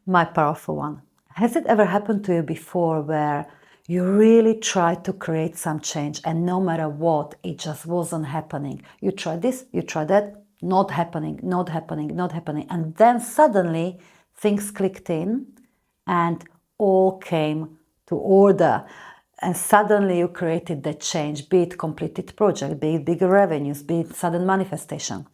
my powerful one. Has it ever happened to you before where you really tried to create some change and no matter what, it just wasn't happening? You tried this, you tried that, not happening, not happening, not happening. And then suddenly things clicked in and all came to order. And suddenly you created that change, be it completed project, be it bigger revenues, be it sudden manifestation.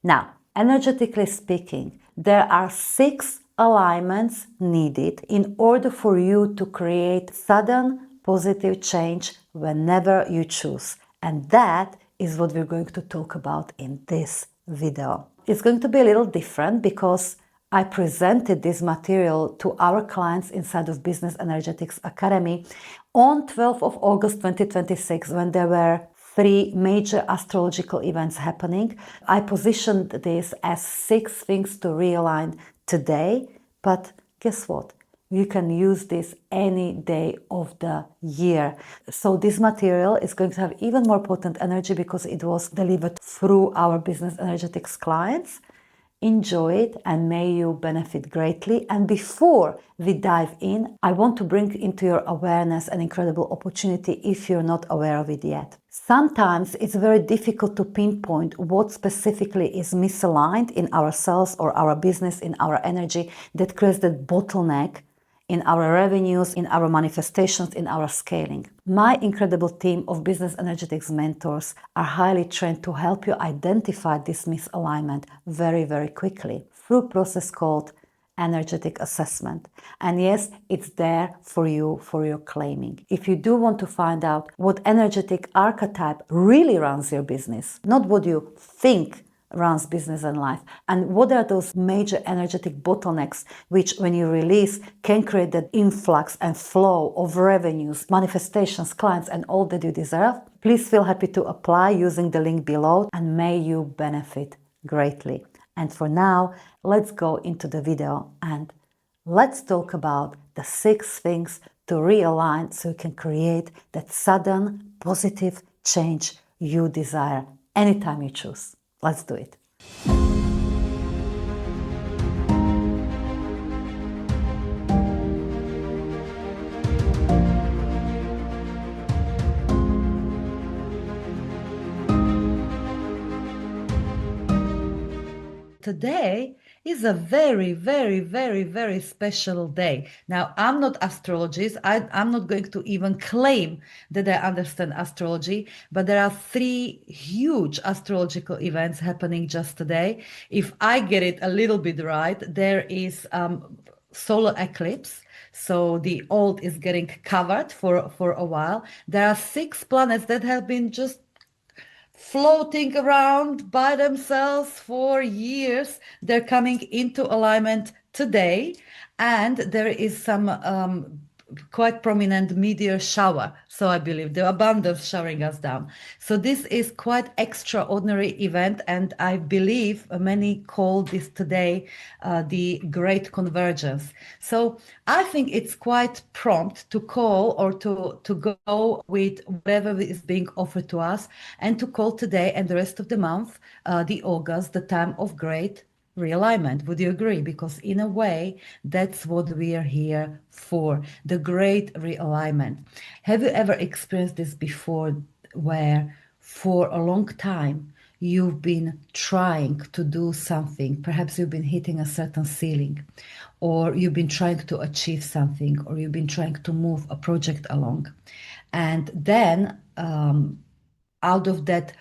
Now, energetically speaking, there are 6 alignments needed in order for you to create sudden positive change whenever you choose. And that is what we're going to talk about in this video. It's going to be a little different because I presented this material to our clients inside of Business Energetics Academy on 12th of August 2026 when there were 3 major astrological events happening. I positioned this as 6 things to realign today, but guess what? You can use this any day of the year. So this material is going to have even more potent energy because it was delivered through our Business Energetics clients. Enjoy it and may you benefit greatly. And before we dive in, I want to bring into your awareness an incredible opportunity if you're not aware of it yet. Sometimes it's very difficult to pinpoint what specifically is misaligned in ourselves or our business, in our energy, that creates that bottleneck in our revenues, in our manifestations, in our scaling. My incredible team of Business Energetics mentors are highly trained to help you identify this misalignment very, very quickly through a process called energetic assessment. And yes, it's there for you, for your claiming. If you do want to find out what energetic archetype really runs your business, not what you think runs business and life, and what are those major energetic bottlenecks which when you release can create that influx and flow of revenues, manifestations, clients, and all that you deserve, please feel happy to apply using the link below and may you benefit greatly. And for now, let's go into the video and let's talk about the 6 things to realign so you can create that sudden positive change you desire anytime you choose. Let's do it. Today is a very, very, very, very special day. Now, I'm not astrologist. I'm not going to even claim that I understand astrology, but there are 3 huge astrological events happening just today. If I get it a little bit right, there is solar eclipse. So the old is getting covered for a while. There are 6 planets that have been just floating around by themselves for years. They're coming into alignment today, and there is some quite prominent meteor shower. So I believe the abundance showering us down. So this is quite extraordinary event, and I believe many call this today the Great Convergence. So I think it's quite prompt to call or to go with whatever is being offered to us and to call today and the rest of the month, the August, the time of great realignment. Would you agree? Because in a way, that's what we are here for, the great realignment. Have you ever experienced this before where for a long time you've been trying to do something, perhaps you've been hitting a certain ceiling, or you've been trying to achieve something, or you've been trying to move a project along, and then out of that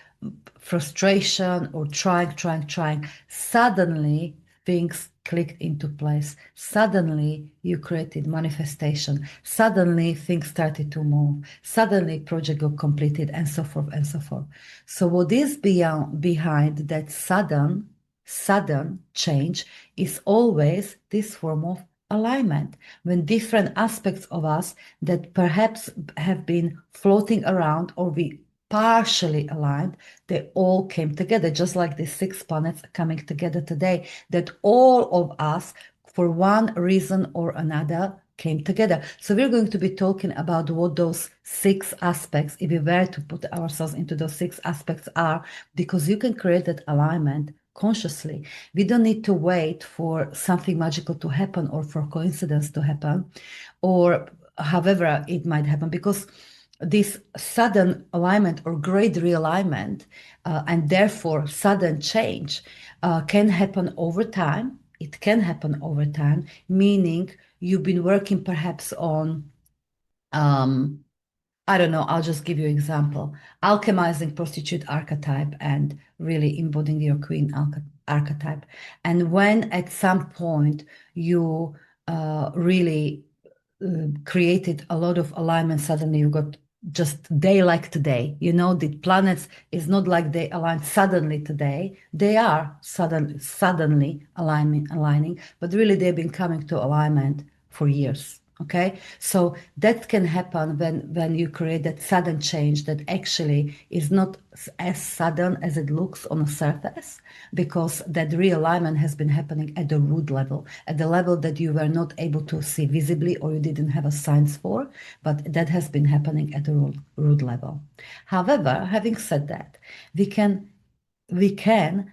frustration or trying, suddenly things clicked into place. Suddenly you created manifestation. Suddenly things started to move. Suddenly project got completed, and so forth and so forth. So what is behind that sudden change is always this form of alignment, when different aspects of us that perhaps have been floating around or we partially aligned, they all came together, just like the 6 planets coming together today, that all of us, for one reason or another, came together. So we're going to be talking about what those 6 aspects, if we were to put ourselves into those 6 aspects, are, because you can create that alignment consciously. We don't need to wait for something magical to happen or for coincidence to happen, or however it might happen, because this sudden alignment or great realignment, and therefore sudden change, can happen over time. It can happen over time, meaning you've been working perhaps on, I don't know, I'll just give you an example. Alchemizing prostitute archetype and really embodying your queen archetype. And when at some point you really created a lot of alignment, suddenly you got just day like today. You know, the planets is not like they align suddenly today. They are suddenly aligning, but really they've been coming to alignment for years. Okay, so that can happen when you create that sudden change that actually is not as sudden as it looks on the surface, because that realignment has been happening at the root level, at the level that you were not able to see visibly or you didn't have a science for, but that has been happening at the root level. However, having said that, we can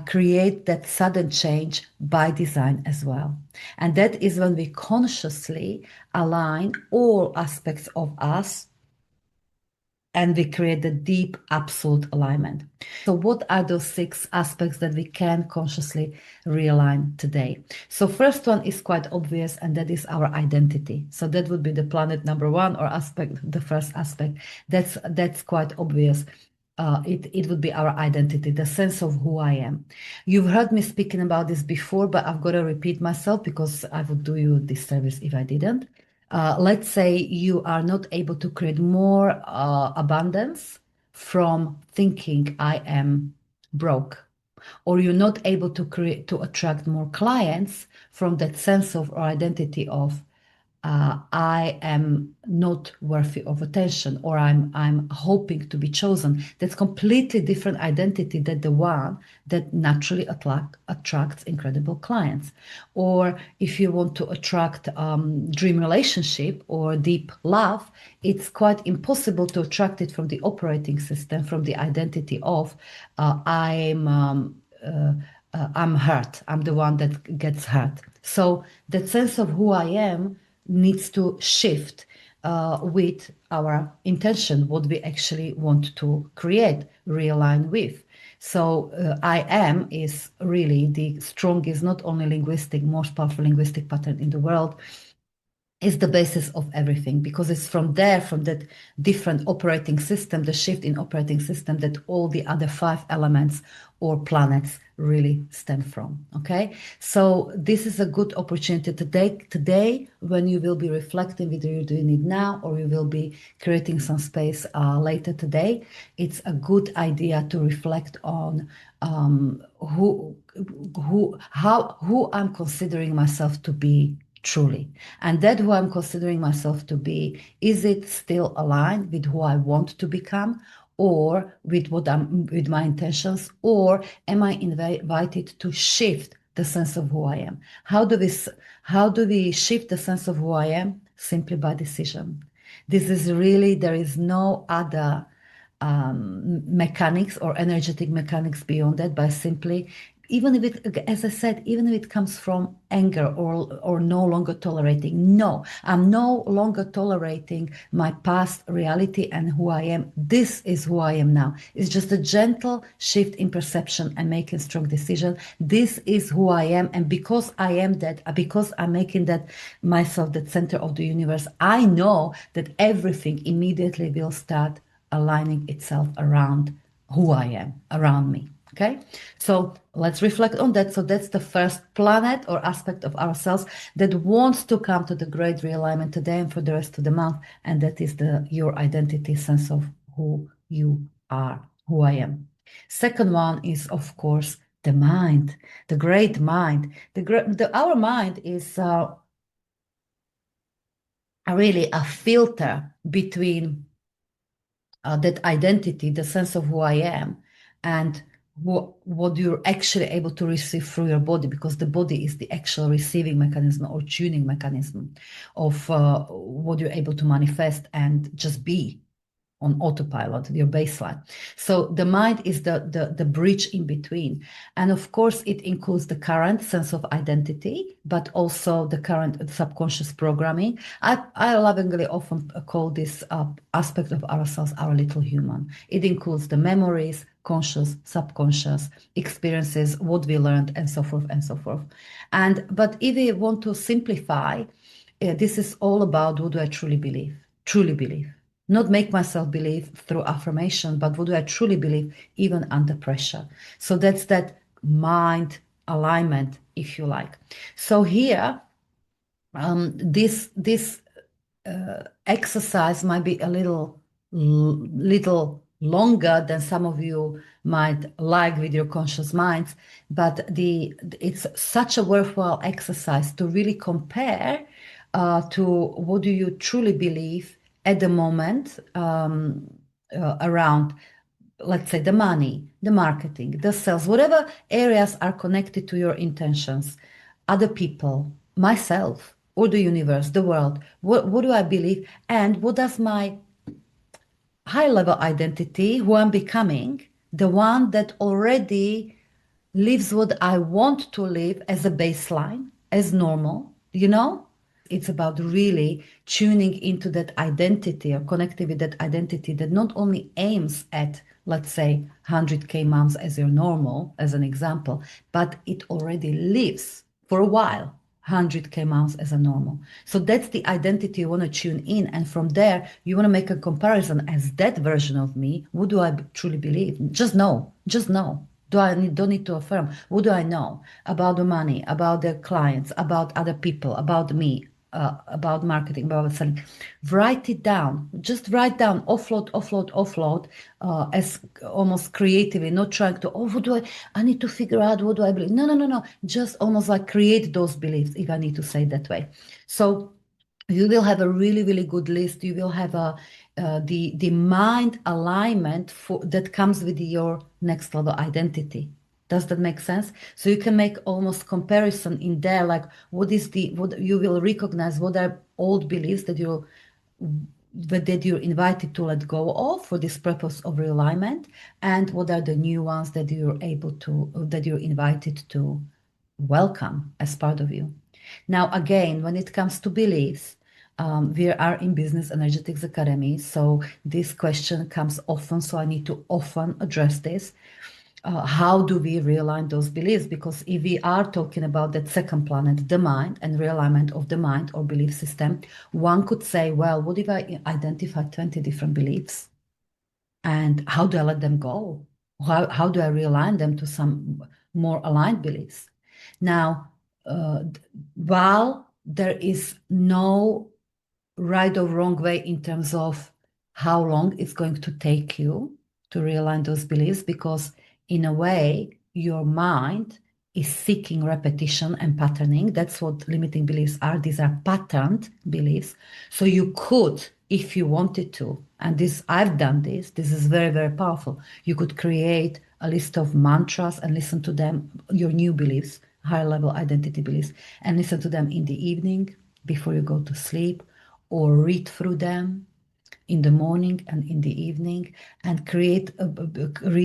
create that sudden change by design as well. And that is when we consciously align all aspects of us and we create the deep absolute alignment. So what are those 6 aspects that we can consciously realign today? So first one is quite obvious, and that is our identity. So that would be the planet number 1, or aspect, the first aspect. That's quite obvious. It would be our identity, the sense of who I am. You've heard me speaking about this before, but I've got to repeat myself because I would do you a disservice if I didn't. Let's say you are not able to create more abundance from thinking I am broke, or you're not able to attract more clients from that sense of or identity of I am not worthy of attention, or I'm hoping to be chosen. That's completely different identity than the one that naturally attracts incredible clients. Or if you want to attract dream relationship or deep love, it's quite impossible to attract it from the operating system, from the identity of I'm hurt. I'm the one that gets hurt. So that sense of who I am needs to shift with our intention, what we actually want to create, realign with. So I am is really the strongest, not only linguistic, most powerful linguistic pattern in the world, is the basis of everything, because it's from there, from that different operating system, the shift in operating system, that all the other 5 elements or planets really stem from. Okay, so this is a good opportunity today when you will be reflecting, whether you're doing it now or you will be creating some space later today. It's a good idea to reflect on who I'm considering myself to be truly, and that who I'm considering myself to be, is it still aligned with who I want to become, or with with my intentions, or am I invited to shift the sense of who I am? How do we shift the sense of who I am? Simply by decision. This is really, there is no other mechanics or energetic mechanics beyond that, by simply, even if it, as I said, even if it comes from anger or no longer tolerating. No, I'm no longer tolerating my past reality and who I am. This is who I am now. It's just a gentle shift in perception and making strong decision. This is who I am, and because I am that, because I'm making that myself the center of the universe, I know that everything immediately will start aligning itself around who I am, around me. Okay, so let's reflect on that. So that's the first planet or aspect of ourselves that wants to come to the great realignment today and for the rest of the month, and that is your identity, sense of who you are, who I am. Second one is, of course, the mind, the great mind. Our mind is really a filter between that identity, the sense of who I am, and what you're actually able to receive through your body, because the body is the actual receiving mechanism or tuning mechanism of what you're able to manifest and just be. on autopilot, your baseline. So the mind is the bridge in between. And of course, it includes the current sense of identity, but also the current subconscious programming. I lovingly often call this aspect of ourselves our little human. It includes the memories, conscious, subconscious experiences, what we learned, and so forth and so forth. But if we want to simplify, this is all about what do I truly believe? Truly believe. Not make myself believe through affirmation, but what do I truly believe even under pressure? So that's that mind alignment, if you like. So here, this exercise might be a little longer than some of you might like with your conscious minds, but it's such a worthwhile exercise to really compare to what do you truly believe at the moment around, let's say, the money, the marketing, the sales, whatever areas are connected to your intentions, other people, myself, or the universe, the world. What do I believe? And what does my high level identity, who I'm becoming, the one that already lives what I want to live as a baseline, as normal, you know? It's about really tuning into that identity or connecting with that identity that not only aims at, let's say, 100K moms as your normal, as an example, but it already lives for a while 100K moms as a normal. So that's the identity you want to tune in. And from there, you want to make a comparison as that version of me. What do I truly believe? Just know, just know. Don't need to affirm. What do I know about the money, about the clients, about other people, about me, about marketing, about selling? Write it down. Just write down. Offload, offload, offload, as almost creatively, not trying to, oh, what do I need to figure out, what do I believe? No, no, no, no. Just almost like create those beliefs, if I need to say it that way. So you will have a really, really good list. You will have the mind alignment that comes with your next level identity. Does that make sense? So you can make almost comparison in there, like what you will recognize, what are old beliefs that you're invited to let go of for this purpose of realignment, and what are the new ones that you're invited to welcome as part of you. Now, again, when it comes to beliefs, we are in Business Energetics Academy, so this question comes often, so I need to often address this. How do we realign those beliefs? Because if we are talking about that second planet, the mind, and realignment of the mind or belief system, one could say, well, what if I identify 20 different beliefs? And how do I let them go? How do I realign them to some more aligned beliefs? Now, while there is no right or wrong way in terms of how long it's going to take you to realign those beliefs, because in a way, your mind is seeking repetition and patterning. That's what limiting beliefs are. These are patterned beliefs. So you could, if you wanted to, and I've done this is very, very powerful. You could create a list of mantras and listen to them, your new beliefs, higher level identity beliefs, and listen to them in the evening before you go to sleep, or read through them in the morning and in the evening, and read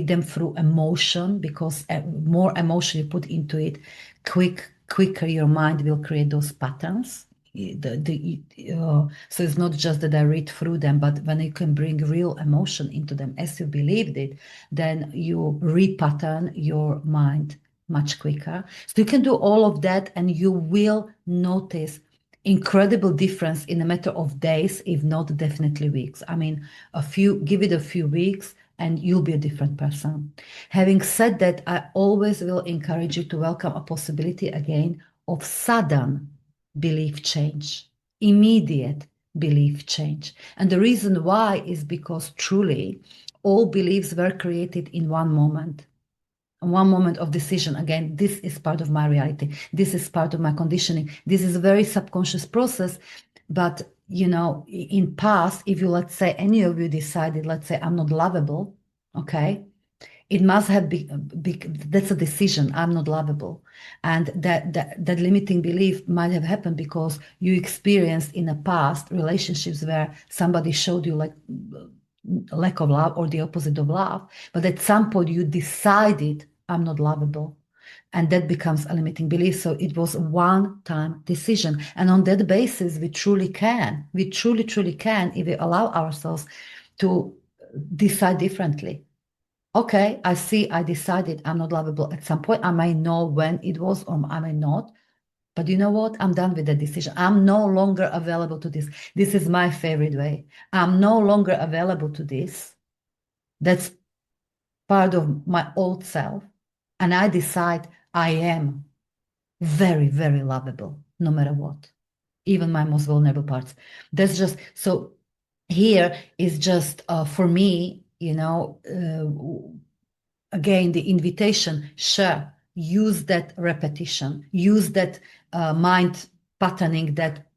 them through emotion, because more emotion you put into it, quicker your mind will create those patterns. So it's not just that I read through them, but when you can bring real emotion into them as you believed it, then you repattern your mind much quicker. So you can do all of that, and you will notice incredible difference in a matter of days, if not definitely weeks. I mean, give it a few weeks and you'll be a different person. Having said that, I always will encourage you to welcome a possibility again of sudden belief change, immediate belief change. And the reason why is because truly all beliefs were created in one moment of decision. Again, this is part of my reality. This is part of my conditioning. This is a very subconscious process. But, in past, if you, let's say, any of you decided, let's say, I'm not lovable, okay, it must have been, that's a decision. I'm not lovable. And that limiting belief might have happened because you experienced in the past relationships where somebody showed you like lack of love or the opposite of love, but at some point you decided, I'm not lovable. And that becomes a limiting belief. So it was a one-time decision. And on that basis, we truly can. We truly, truly can if we allow ourselves to decide differently. Okay, I see, I decided I'm not lovable at some point. I may know when it was, or I may not. But you know what? I'm done with the decision. I'm no longer available to this. This is my favorite way. I'm no longer available to this. That's part of my old self. And I decide I am very, very lovable, no matter what, even my most vulnerable parts. That's just so here is just for me, again, the invitation, sure, use that repetition, use that mind patterning that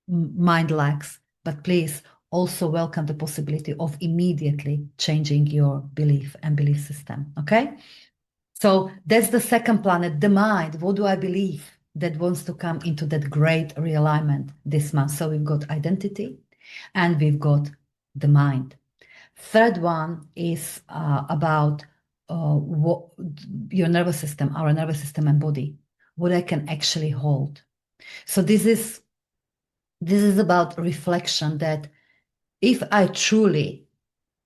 mind lacks, but please also welcome the possibility of immediately changing your belief and belief system. Okay? So that's the second planet, the mind. What do I believe that wants to come into that great realignment this month? So we've got identity and we've got the mind. Third one is about what, your nervous system, our nervous system and body, what I can actually hold. So this is about reflection that if I truly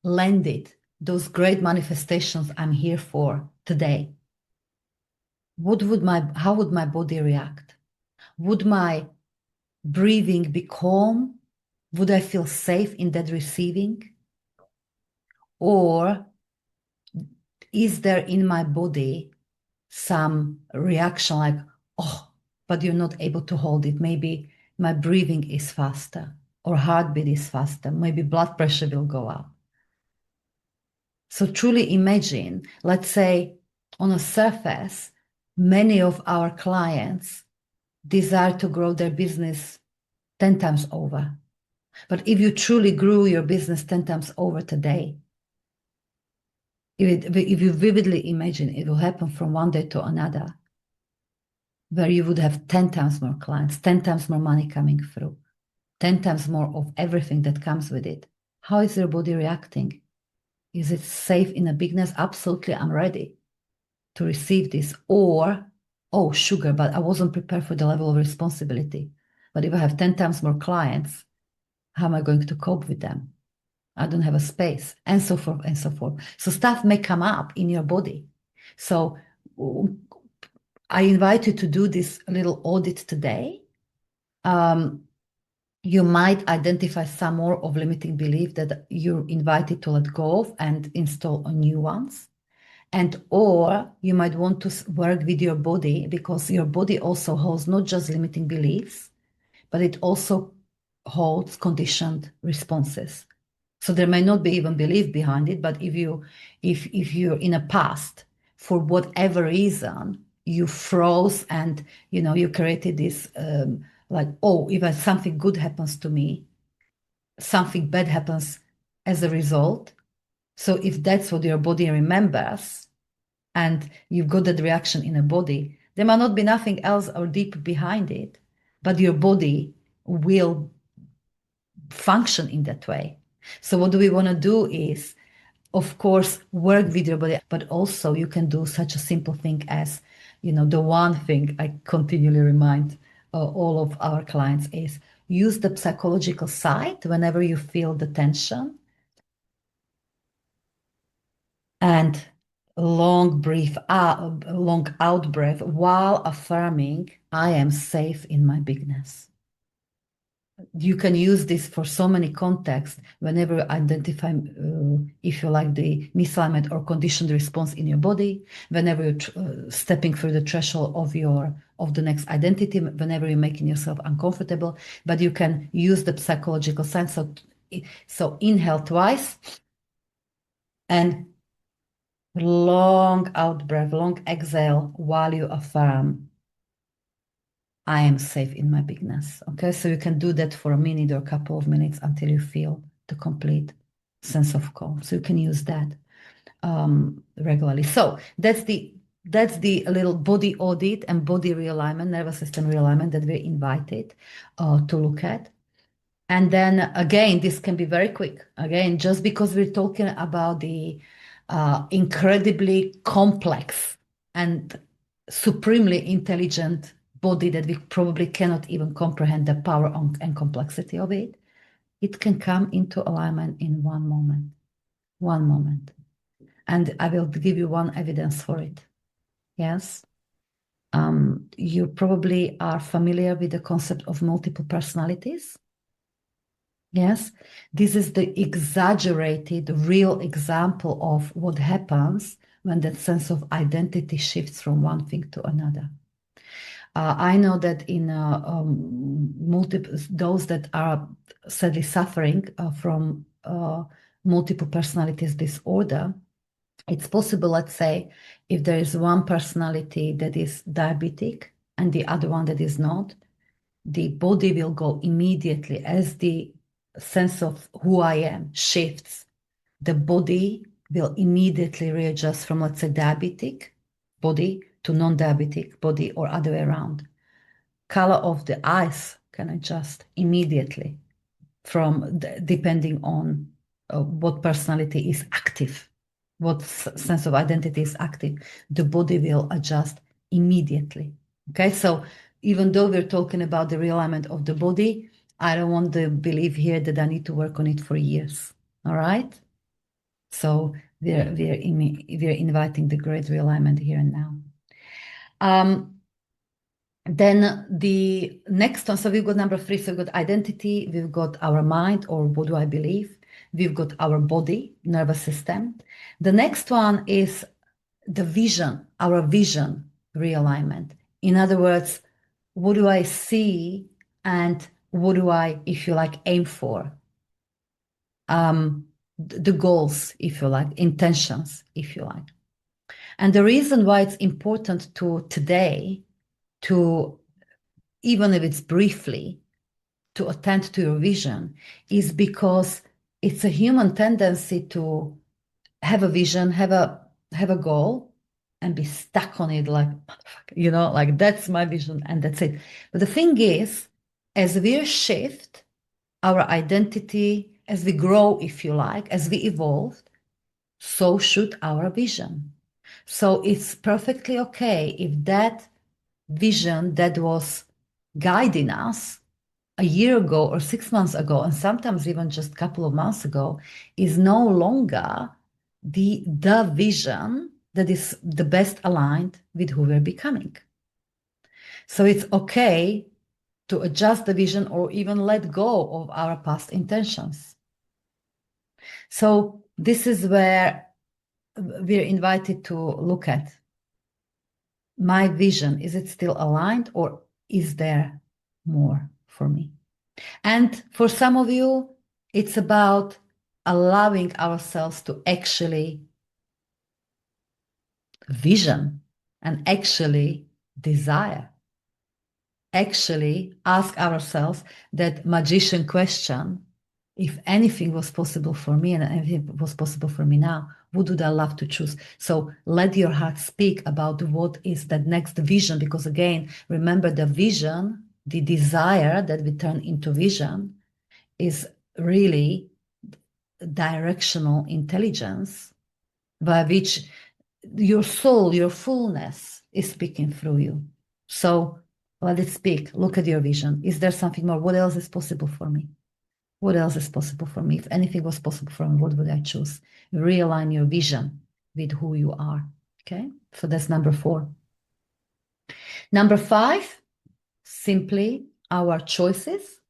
landed those great manifestations I'm here for today, how would my body react? Would my breathing be calm? Would I feel safe in that receiving? Or is there in my body some reaction like, oh, but you're not able to hold it? Maybe my breathing is faster or heartbeat is faster. Maybe blood pressure will go up. So truly imagine, let's say on a surface, many of our clients desire to grow their business 10 times over. But if you truly grew your business 10 times over today, if you vividly imagine it will happen from one day to another, where you would have 10 times more clients, 10 times more money coming through, 10 times more of everything that comes with it. How is your body reacting? Is it safe in a bigness? Absolutely, I'm ready to receive this. Or, oh, sugar, but I wasn't prepared for the level of responsibility. But if I have 10 times more clients, how am I going to cope with them? I don't have a space, and so forth and so forth. So stuff may come up in your body. So I invite you to do this little audit today. You might identify some more of limiting belief that you're invited to let go of and install new ones. And or you might want to work with your body, because your body also holds not just limiting beliefs, but it also holds conditioned responses. So there may not be even belief behind it, but if you're in a past, for whatever reason, you froze and you created this like, oh, if something good happens to me, something bad happens as a result. So if that's what your body remembers, and you've got that reaction in a body, there might not be nothing else or deep behind it, but your body will function in that way. So what do we want to do is, of course, work with your body, but also you can do such a simple thing as, the one thing I continually remind all of our clients is use the psychological side whenever you feel the tension, and long out breath while affirming, I am safe in my bigness. You can use this for so many contexts whenever you identify, if you like, the misalignment or conditioned response in your body, whenever you're stepping through the threshold of the next identity, whenever you're making yourself uncomfortable. But you can use the psychological science. So inhale twice and long out breath, long exhale while you affirm, I am safe in my bigness. Okay, so you can do that for a minute or a couple of minutes until you feel the complete sense of calm. So you can use that regularly. So that's the little body audit and body realignment, nervous system realignment that we're invited to look at. And then again, this can be very quick. Again, just because we're talking about the incredibly complex and supremely intelligent body that we probably cannot even comprehend the power and complexity of it, it can come into alignment in one moment. One moment. And I will give you one evidence for it. Yes. You probably are familiar with the concept of multiple personalities. Yes, this is the exaggerated, real example of what happens when that sense of identity shifts from one thing to another. I know that in multiple those that are sadly suffering from multiple personalities disorder, it's possible, let's say, if there is one personality that is diabetic and the other one that is not, the body will go immediately as the sense of who I am shifts. The body will immediately readjust from, let's say, diabetic body to non-diabetic body or other way around. Color of the eyes can adjust immediately from depending on what personality is active, what sense of identity is active. The body will adjust immediately. Okay, so even though we're talking about the realignment of the body, I don't want to believe here that I need to work on it for years. All right. So we're inviting the great realignment here and now. Then the next one, so we've got number 3, so we've got identity, we've got our mind, or what do I believe? We've got our body, nervous system. The next one is the vision, our vision realignment. In other words, what do I see and what do I, if you like, aim for? The goals, if you like, intentions, if you like. And the reason why it's important to today to, even if it's briefly, to attend to your vision is because it's a human tendency to have a vision, have a goal, and be stuck on it like, like that's my vision and that's it. But the thing is, as we shift our identity, as we grow, if you like, as we evolve, so should our vision. So it's perfectly okay if that vision that was guiding us a year ago or 6 months ago, and sometimes even just a couple of months ago, is no longer the vision that is the best aligned with who we're becoming. So it's okay to adjust the vision or even let go of our past intentions. So this is where we're invited to look at my vision. Is it still aligned or is there more for me? And for some of you, it's about allowing ourselves to actually vision and actually desire, actually ask ourselves that magician question, if anything was possible for me and anything was possible for me now, what would I love to choose? So let your heart speak about what is that next vision, because again, remember the vision, the desire that we turn into vision is really directional intelligence by which your soul, your fullness is speaking through you. So let it speak. Look at your vision. Is there something more? What else is possible for me? What else is possible for me? If anything was possible for me, what would I choose? Realign your vision with who you are. Okay, so that's number 4. Number 5, simply our choices,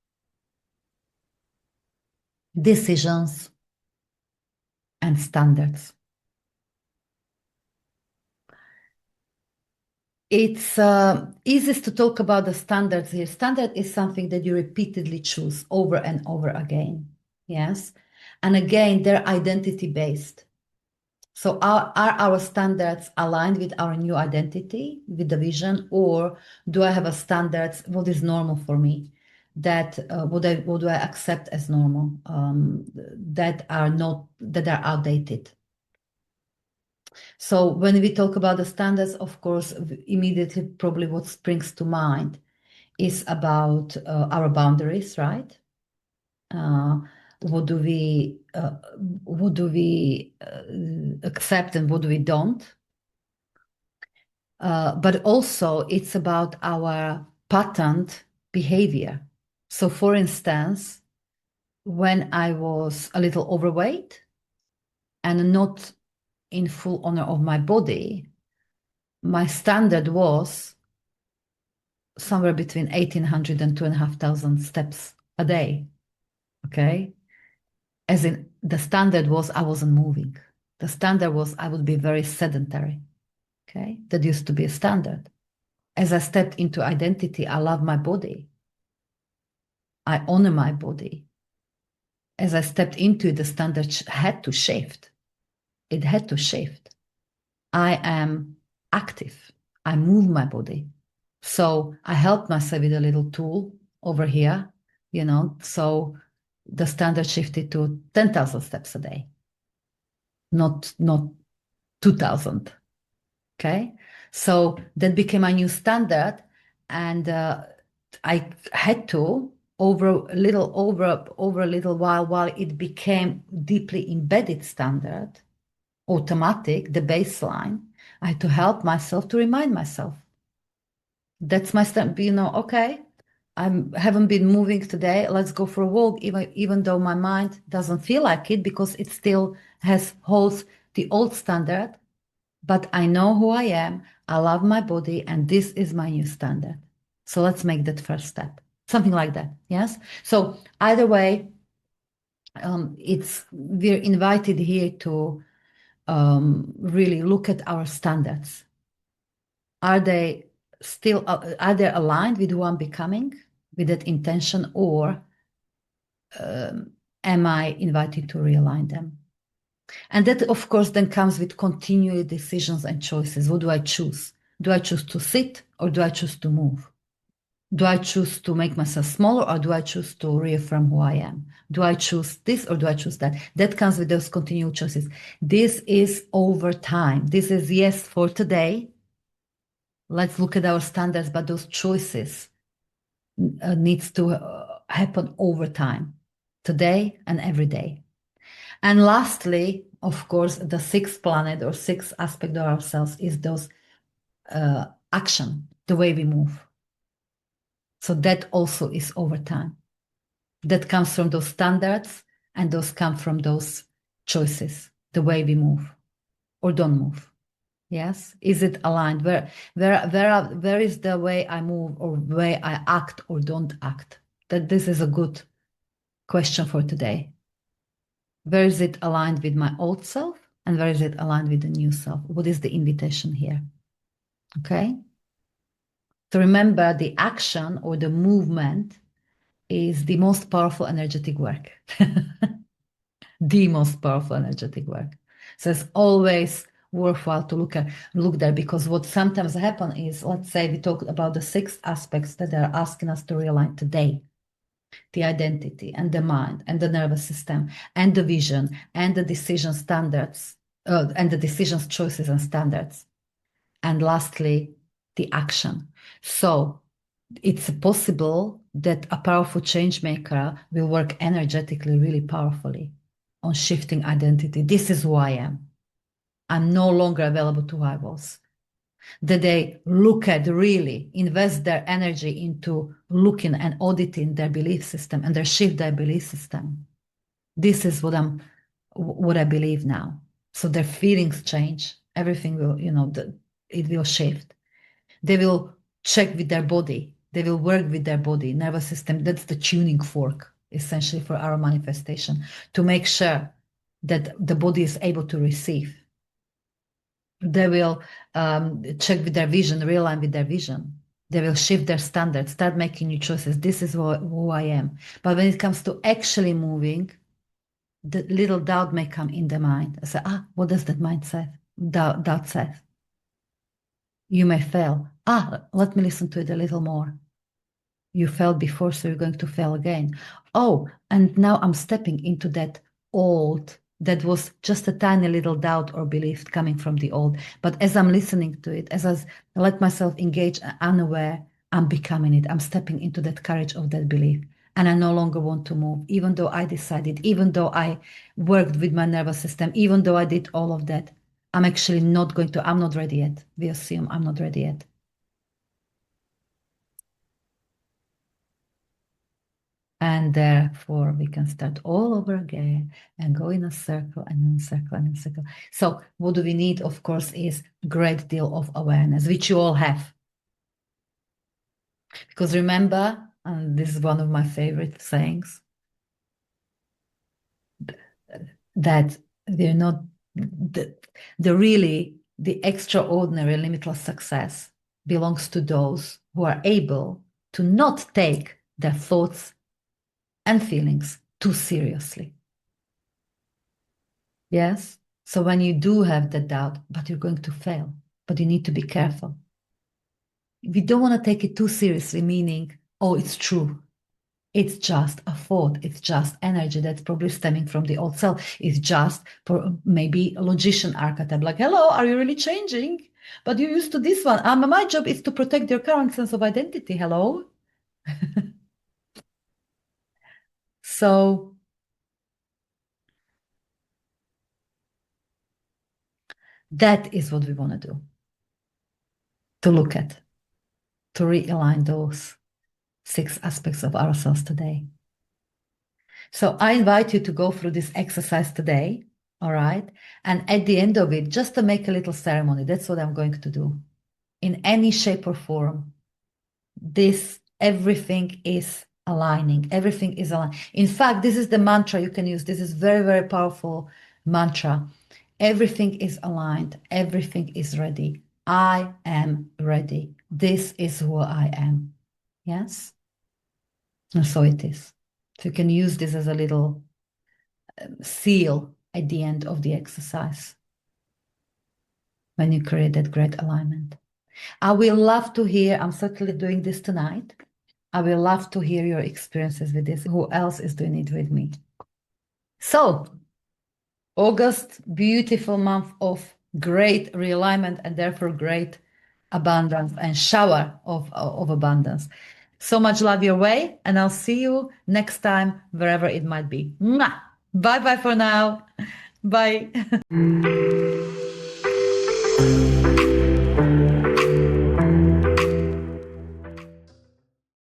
decisions, and standards. It's easiest to talk about the standards here. Standard is something that you repeatedly choose over and over again. Yes. And again, they're identity based. So are our standards aligned with our new identity, with the vision, or do I have a standards, what is normal for me? That what do I accept as normal? That are outdated. So when we talk about the standards, of course, immediately probably what springs to mind is about our boundaries, right? uh, what do we accept and what we don't. But also it's about our patterned behavior. So for instance, when I was a little overweight and not in full honor of my body, my standard was somewhere between 1,800 and 2,500 steps a day. Okay. As in, the standard was I wasn't moving. The standard was I would be very sedentary. Okay. That used to be a standard. As I stepped into identity, I love my body. I honor my body. As I stepped into it, the standard had to shift. It had to shift. I am active. I move my body. So I helped myself with a little tool over here, so the standard shifted to 10,000 steps a day, not 2,000. Okay. So that became a new standard. And I had to over a little while it became deeply embedded standard, automatic, the baseline. I had to help myself to remind myself. That's my step, okay, I haven't been moving today. Let's go for a walk, even though my mind doesn't feel like it because it still holds the old standard. But I know who I am. I love my body, and this is my new standard. So let's make that first step. Something like that. Yes. So either way, we're invited here to really look at our standards. Are they aligned with who I'm becoming, with that intention, or am I invited to realign them? And that, of course, then comes with continued decisions and choices. What do I choose? Do I choose to sit or do I choose to move? Do I choose to make myself smaller or do I choose to reaffirm who I am? Do I choose this or do I choose that? That comes with those continued choices. This is over time. This is yes for today. Let's look at our standards, but those choices needs to happen over time, today and every day. And lastly, of course, the sixth planet or sixth aspect of ourselves is those action, the way we move. So that also is over time. That comes from those standards and those come from those choices, the way we move or don't move. Yes. Is it aligned? Where is the way I move or way I act or don't act? That this is a good question for today. Where is it aligned with my old self and where is it aligned with the new self? What is the invitation here? Okay. So remember, the action or the movement is the most powerful energetic work. The most powerful energetic work. So it's always worthwhile to look there, because what sometimes happens is, let's say we talk about the six aspects that are asking us to realign today: the identity and the mind and the nervous system and the vision and the decision standards and the decisions, choices, and standards. And lastly, the action. So it's possible that a powerful change maker will work energetically really powerfully on shifting identity. This is who I am. I'm no longer available to who I was. That they look at, really invest their energy into looking and auditing their belief system and their shift their belief system. This is what I believe now. So their feelings change. Everything will, it will shift. They will check with their body. They will work with their body, nervous system. That's the tuning fork, essentially, for our manifestation, to make sure that the body is able to receive. They will check with their vision, realign with their vision. They will shift their standards, start making new choices. This is who I am. But when it comes to actually moving, the little doubt may come in the mind. I say, what does that mind say? Doubt says. You may fail. Let me listen to it a little more. You failed before, so you're going to fail again. Oh, and now I'm stepping into that old, that was just a tiny little doubt or belief coming from the old. But as I'm listening to it, as I let myself engage unaware, I'm becoming it. I'm stepping into that courage of that belief. and I no longer want to move, even though I decided, even though I worked with my nervous system, even though I did all of that, I'm actually not going to, I'm not ready yet. We assume I'm not ready yet. And therefore, we can start all over again and go in a circle and in a circle and in a circle. So what do we need, of course, is a great deal of awareness, which you all have. Because remember, and this is one of my favorite sayings, that they're not the extraordinary limitless success belongs to those who are able to not take their thoughts and feelings too seriously. Yes? So when you do have that doubt, but you're going to fail, but you need to be careful. We don't want to take it too seriously, meaning, oh, it's true. It's just a thought. It's just energy that's probably stemming from the old self. It's just for maybe a logician archetype, like, hello, are you really changing? But you're used to this one. My job is to protect your current sense of identity. Hello? So that is what we want to do, to look at, to realign those 6 aspects of ourselves today. So I invite you to go through this exercise today, all right? And at the end of it, just to make a little ceremony, that's what I'm going to do. In any shape or form, everything is aligning. Everything is aligned. In fact, this is the mantra you can use. This is very, very powerful mantra. Everything is aligned. Everything is ready. I am ready. This is who I am. Yes? And so it is. So you can use this as a little seal at the end of the exercise when you create that great alignment. I will love to hear, I'm certainly doing this tonight. I will love to hear your experiences with this. Who else is doing it with me? So, August, beautiful month of great realignment and therefore great abundance and shower of abundance. So much love your way, and I'll see you next time, wherever it might be. Mwah! Bye bye for now. Bye.